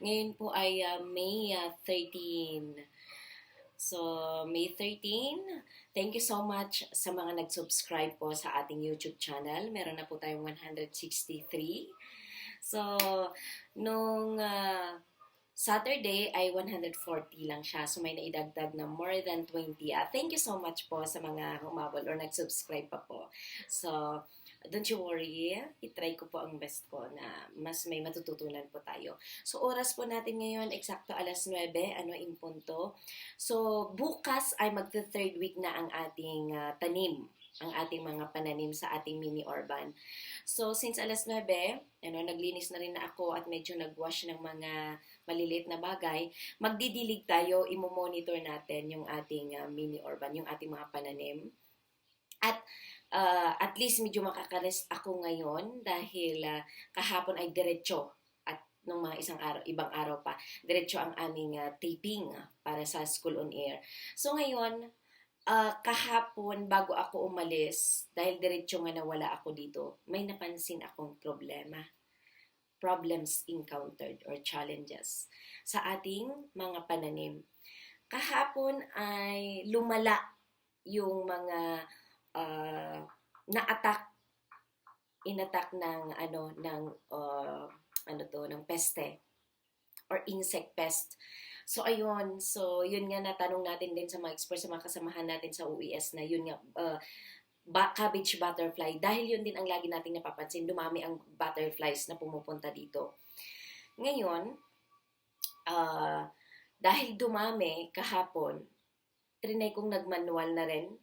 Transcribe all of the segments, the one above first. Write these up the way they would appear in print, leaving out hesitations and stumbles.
Ngayon po ay May 13. So, May 13, thank you so much sa mga nag-subscribe po sa ating YouTube channel. Meron na po tayong 163. So, nung Saturday ay 140 lang siya. So, may naidagdag na more than 20. Thank you so much po sa mga humabol or nag-subscribe pa po. So, don't you worry, itry ko po ang best ko na mas may matututunan po tayo. So, oras po natin ngayon, eksakto alas 9, in punto. So, bukas ay magta-third week na ang ating tanim, ang ating mga pananim sa ating mini urban. So, since alas 9, naglinis na rin na ako at medyo nag-wash ng mga maliliit na bagay, magdidilig tayo, imo-monitor natin yung ating mini urban, yung ating mga pananim. At least medyo makakarest ako ngayon dahil kahapon ay diretso at nung mga ibang araw pa, diretso ang aming taping para sa School on Air. So ngayon, kahapon bago ako umalis, dahil diretso nga nawala ako dito, may napansin akong problems encountered or challenges sa ating mga pananim. Kahapon ay lumala yung mga inattack ng peste or insect pest. So ayun, yun nga natanong natin din sa mga experts, sa mga kasamahan natin sa OES na yun nga cabbage butterfly, dahil yun din ang lagi nating napapansin, dumami ang butterflies na pumupunta dito. Ngayon, dahil dumami kahapon, trinay kong nagmanual na rin.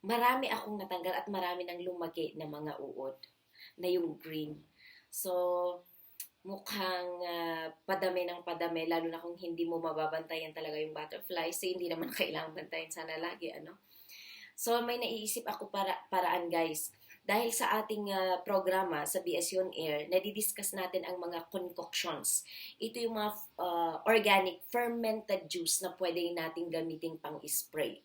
Marami akong natanggal at marami nang lumaki na mga uod na yung green. So, mukhang padami ng padami, lalo na kung hindi mo mababantayan talaga yung butterflies. So, hindi naman kailangan bantayan sana lagi, So, may naiisip ako paraan, guys. Dahil sa ating programa sa BSU on Air, nadidiscuss natin ang mga concoctions. Ito yung mga organic fermented juice na pwede nating gamitin pang-spray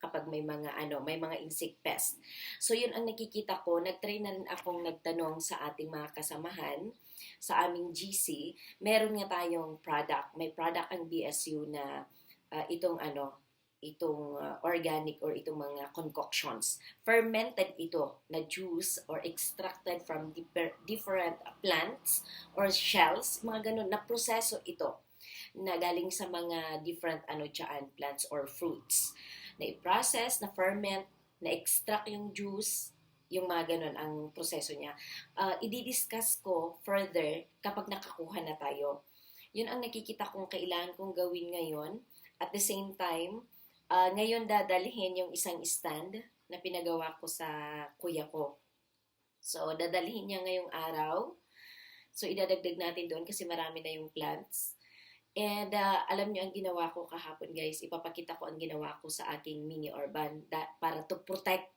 kapag may mga insect pest. So, yun ang nakikita ko. Nag-try na rin akong nagtanong sa ating mga kasamahan, sa aming GC. Meron nga tayong product. May product ang BSU na itong organic or itong mga concoctions. Fermented ito na juice or extracted from different plants or shells. Mga ganun, na proseso ito na galing sa mga different plants or fruits. Na i-process, na ferment, na extract yung juice, yung mga ganun ang proseso niya. I-discuss ko further kapag nakakuha na tayo. Yun ang nakikita kong kailangan kong gawin ngayon. At the same time, ngayon dadalhin yung isang stand na pinagawa ko sa kuya ko. So, dadalhin niya ngayong araw. So, idadagdag natin doon kasi marami na yung plants. And alam nyo ang ginawa ko kahapon, guys, ipapakita ko ang ginawa ko sa aking mini urban para to protect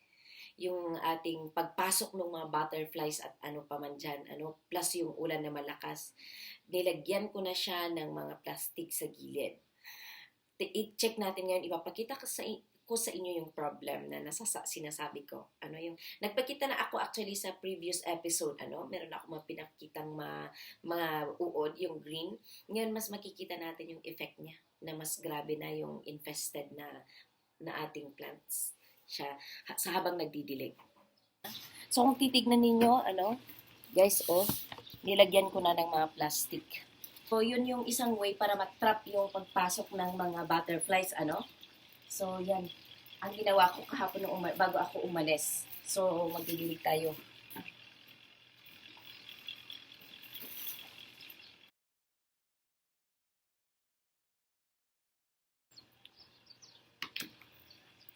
yung ating pagpasok ng mga butterflies at pa man dyan, plus yung ulan na malakas. Nilagyan ko na siya ng mga plastic sa gilid. I-check natin ngayon, ipapakita ko sa inyo yung problem na sinasabi ko. Nagpakita na ako actually sa previous episode, meron ako pinakitang mga uod, yung green. Ngayon, mas makikita natin yung effect niya, na mas grabe na yung infested na ating plants siya sa habang nagdidilig. So, kung titignan ninyo, guys, nilagyan ko na ng mga plastic. So, yun yung isang way para matrap yung pagpasok ng mga butterflies, So, yan. Ang ginawa ko kahapon bago ako umalis. So, magdidilig tayo.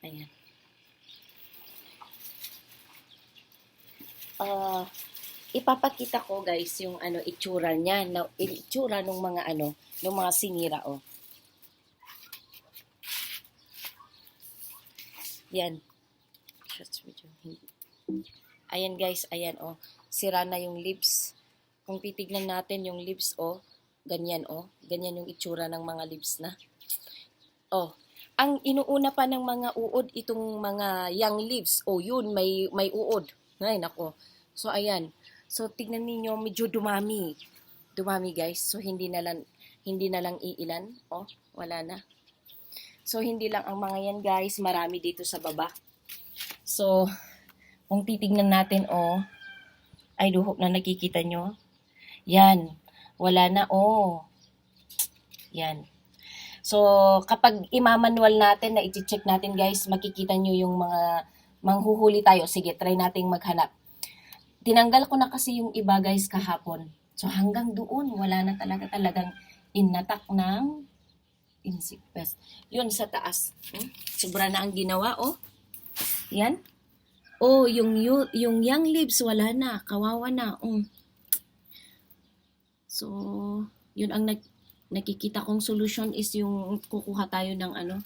Ayan. Ipapakita ko, guys, yung itsura niya, itsura ng mga ng mga sinira, Yan. Ayan, guys, ayan, sira na yung leaves. Kung titignan natin yung leaves, ganyan, ganyan yung itsura ng mga leaves na. Ang inuuna pa ng mga uod, itong mga young leaves, yun, may uod. Ay, nako. So, ayan. So, tignan niyo medyo dumami. Dumami, guys. So, hindi na lang Hindi na lang iilan. Oh, wala na. So, hindi lang ang mga yan, guys. Marami dito sa baba. So, kung titignan natin, oh, ay, duhok na nakikita nyo. Yan. Wala na, oh. Yan. So, kapag imamanual natin, na i-check natin, guys, makikita nyo yung mga manghuhuli tayo. Sige, try nating maghanap. Tinanggal ko na kasi yung iba, guys, kahapon. So, hanggang doon, wala na talagang inatak ng insect pest. Yun, sa taas. Sobra na ang ginawa, oh. Yan. Oh, yung young leaves, wala na. Kawawa na. So, yun ang nakikita kong solution is yung kukuha tayo ng ano.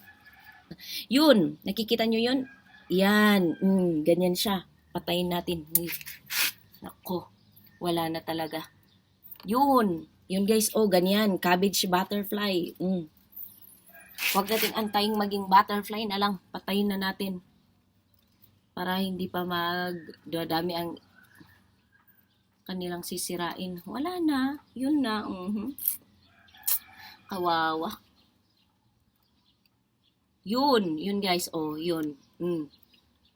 Yun, nakikita nyo yun? Yan, ganyan siya. Patayin natin. Nako, wala na talaga. Yun guys, oh, ganyan. Cabbage butterfly. Huwag natin antayin maging butterfly na lang. Patayin na natin. Para hindi pa magdadami ang kanilang sisirain. Wala na. Yun na. Kawawa. Yun guys. Oh, yun.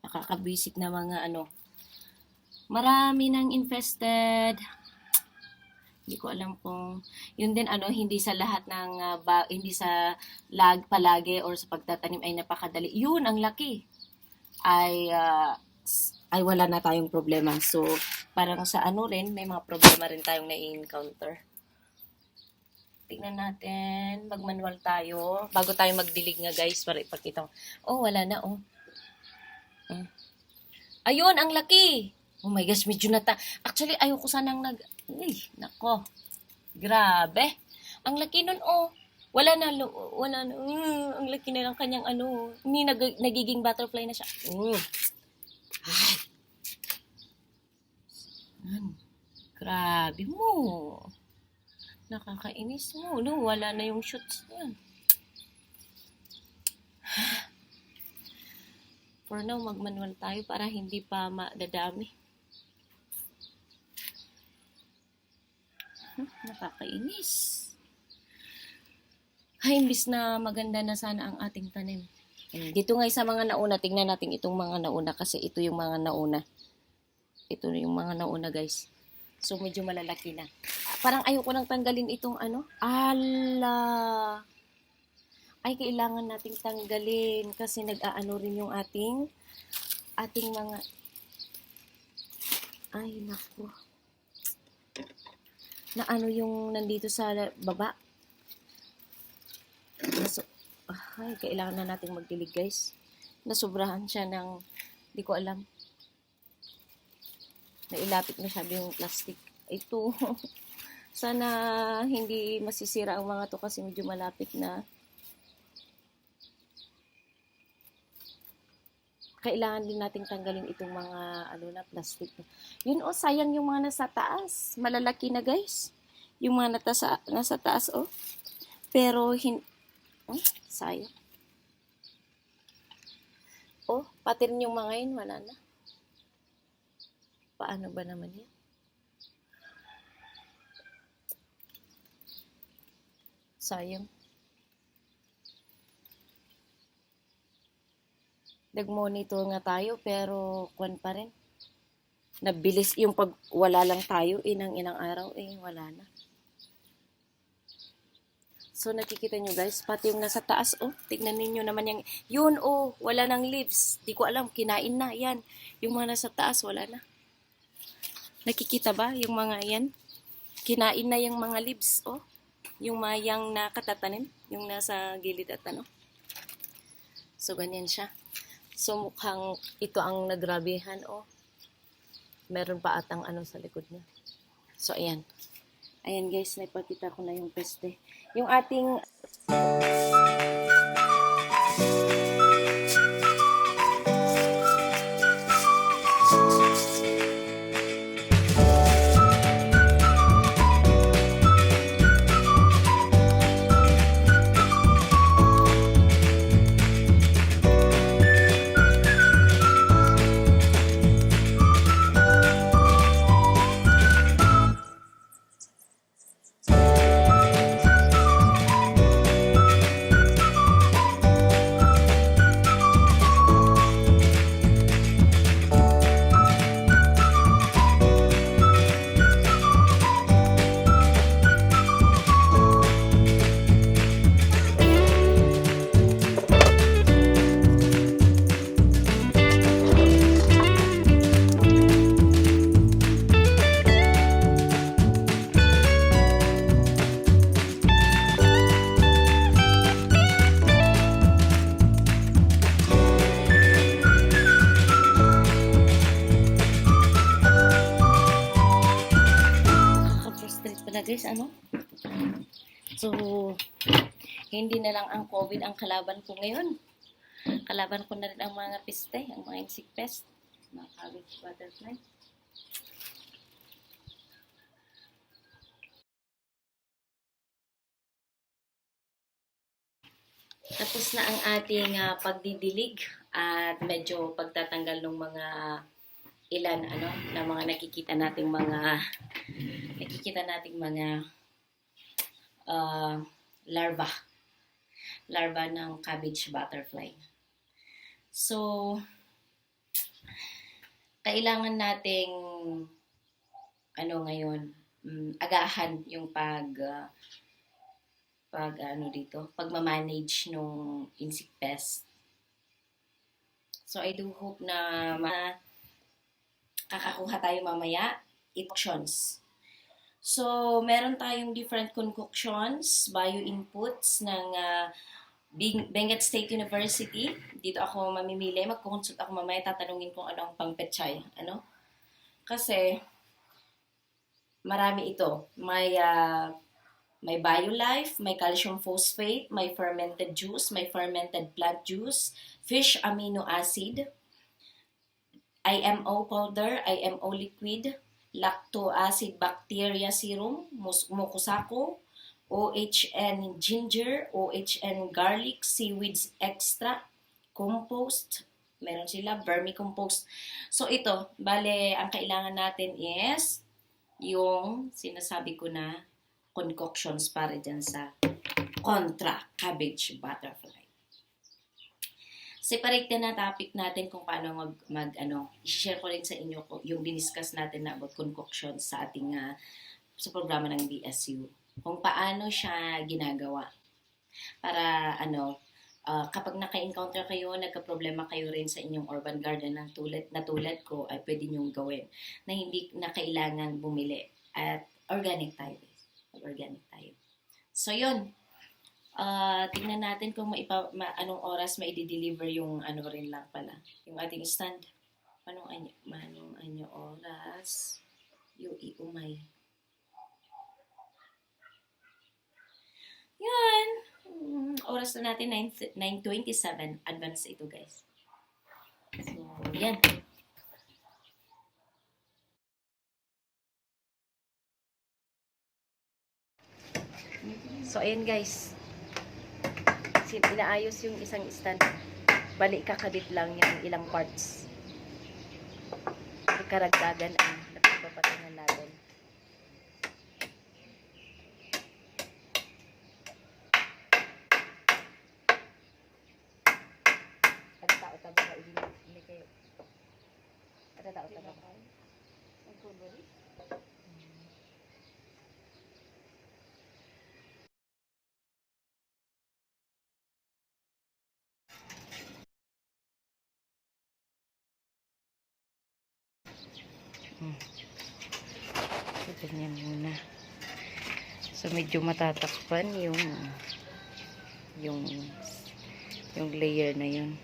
Nakakabwisit na mga ano. Marami nang infested. Hindi ko alam kung yun din ano, hindi sa lahat ng hindi sa palagi or sa pagtatanim ay napakadali. Yun ang laki. Ay wala na tayong problema. So parang sa ano rin may mga problema rin tayong na-encounter. Tingnan natin, magmanual tayo bago tayo magdilig nga, guys, para ipakita. Oh, wala na, oh. Ayun, ang laki. Oh my gosh, medyo actually ayoko sanang nako. Grabe. Ang laki nun, oh. Wala na. Ang laki na lang kanyang ano. Hindi nagiging butterfly na siya. Ay. Grabe mo. Nakakainis mo. No, wala na yung shoots yan. For now, magmanual tayo para hindi pa madadami. Nakakainis. Ay, imbis na maganda na sana ang ating tanim. Dito nga sa mga nauna, tingnan natin itong mga nauna kasi ito yung mga nauna. Ito yung mga nauna, guys. So, medyo malalaki na. Parang ayoko nang tanggalin itong ano. Ala! Ay, kailangan nating tanggalin kasi nag-aano rin yung ating mga... Ay, naku. Na ano yung nandito sa baba. Ay, kailangan na nating magdilig, guys. Nasobrahan siya ng, di ko alam. Nailapit na siya yung plastic. Ito. Sana hindi masisira ang mga to kasi medyo malapit na. Kailangan din nating tanggalin itong mga na plastic. Yun, oh, sayang yung mga nasa taas. Malalaki na, guys. Yung mga nasa taas, oh. Pero, sayang. Oh, pati rin yung mga yun, wala na. Paano ba naman yan? Sayang. Nag-monitor nga tayo, pero kwan pa rin. Nabilis yung pag wala lang tayo, ilang araw, wala na. So, nakikita nyo, guys, pati yung nasa taas, oh, tignan ninyo naman yun, oh, wala nang leaves. Di ko alam, kinain na, yan. Yung mga nasa taas, wala na. Nakikita ba, yung mga yan? Kinain na yung mga leaves, oh. Yung mga yang nakatatanim, yung nasa gilid at ano. So, ganyan siya. So, mukhang ito ang nagrabihan, oh. Meron pa atang ano sa likod niya. So, ayan. Ayan, guys, naipakita ko na yung peste. Yung ating... guys, ano? So, hindi na lang ang COVID ang kalaban ko ngayon. Kalaban ko na rin ang mga peste, ang mga insect pest, mga cabbage butterfly. Tapos na ang ating pagdidilig at medyo pagtatanggal ng mga ilan na mga nakikita nating mga larva ng cabbage butterfly. So kailangan nating ngayon agahan yung pagmamanage nung insect pest. So I do hope na kakakuha tayo mamaya. Concoctions. So meron tayong different concoctions, bio inputs ng Benguet State University. Dito ako mamimili, magko-consult ako mamaya, tatanungin kung ano ang pangpechay. Kasi marami ito. May BioLife, may calcium phosphate, may fermented juice, may fermented plant juice, fish amino acid, IMO powder, IMO liquid, lacto acid bacteria serum, mokusako, OHN ginger, OHN garlic, seaweeds extra, compost, meron sila, vermicompost. So ito, bale, ang kailangan natin is yung sinasabi ko na concoctions para dyan sa contra cabbage butterfly. Separate na topic natin kung paano i-share ko rin sa inyo yung diniscuss natin na about concoctions sa ating sa programa ng BSU. Kung paano siya ginagawa. Para kapag naka-encounter kayo, nagka-problema kayo rin sa inyong urban garden na tulad ko, ay pwede nyong gawin na hindi na kailangan bumili. At organic tayo. Organic tayo. So, yun. Tingnan natin kung anong oras maidi-deliver yung rin lang pala. Yung ating stand. Anong anyo oras? Umay. Yan. Oras na natin 9:27. Advance ito, guys. So, yan. So, ayan guys. Inaayos yung isang stand. Bali, kakabit lang yung ilang parts. Karagdagan ang napapapatingan natin. Tao-taba ka, hindi kayo. Tao-taba ka. Ang kulori. So, ganyan muna. So, medyo matatakpan yung layer na yun.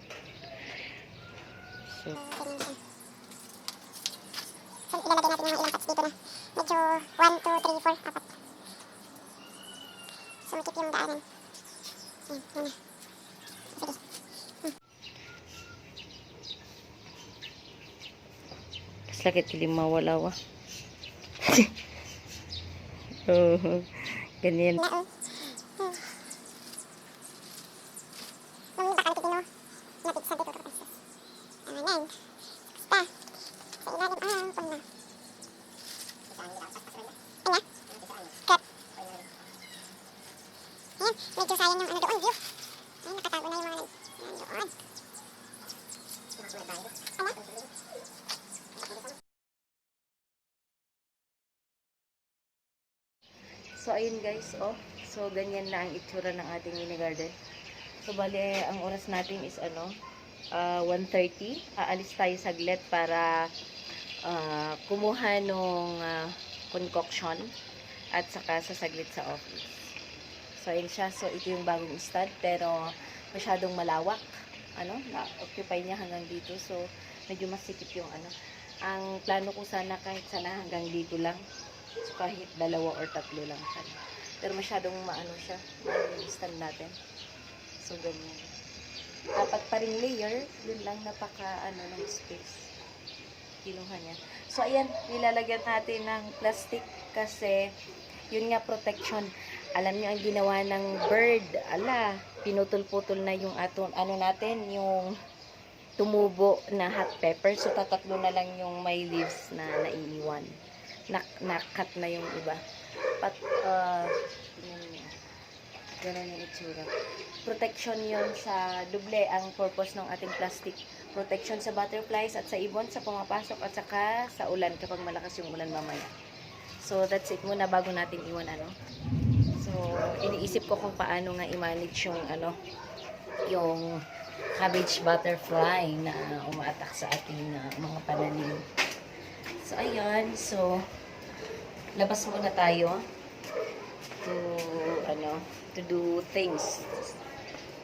So, ilalagay natin mga ilang parts dito na. Medyo 1, 2, 3, 4, 4. Sumikip yung daanan. Ayan, muna. Sige. Sakit hindi mawalawa. Oh, ganyan. Medyo sayang yung doon, view. Ay, nakatago na yung mga doon. So, ayun guys, So, ganyan na ang itsura ng ating mini garden. So, bali, ang oras natin is 1:30. Aalis tayo saglit para kumuha nung concoction at saka sasaglit sa office. So, ayun siya. So, ito yung bagong stud, pero masyadong malawak. Na-occupy niya hanggang dito. So, medyo masikip yung Ang plano ko sana kahit sana hanggang dito lang. So, kahit 2 or 3 lang siya. Pero masyadong maano siya. Stand natin. So, ganyan. Dapat pa rin layer. Yun lang, napaka, ng space. Kinuha niya. So, ayan, nilalagyan natin ng plastic kasi, yun nga, protection. Alam niyo ang ginawa ng bird. Ala, pinutol-putol na yung natin, yung tumubo na hot pepper. So, tatatlo na lang yung may leaves na naiiwan. Nakat na yung iba. Ganun yung itsura. Protection yon sa doble ang purpose ng ating plastic. Protection sa butterflies at sa ibon sa pumapasok at saka sa ulan kapag malakas yung ulan mamaya. So, that's it muna bago natin iwan So, iniisip ko kung paano nga i-manage yung yung cabbage butterfly na umaatak sa ating mga pananim. So, ayun. So, labas muna tayo to do things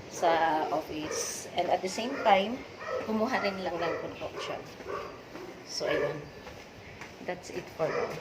sa office. And at the same time, kumuha rin lang ng concoction. So, ayun. That's it for now.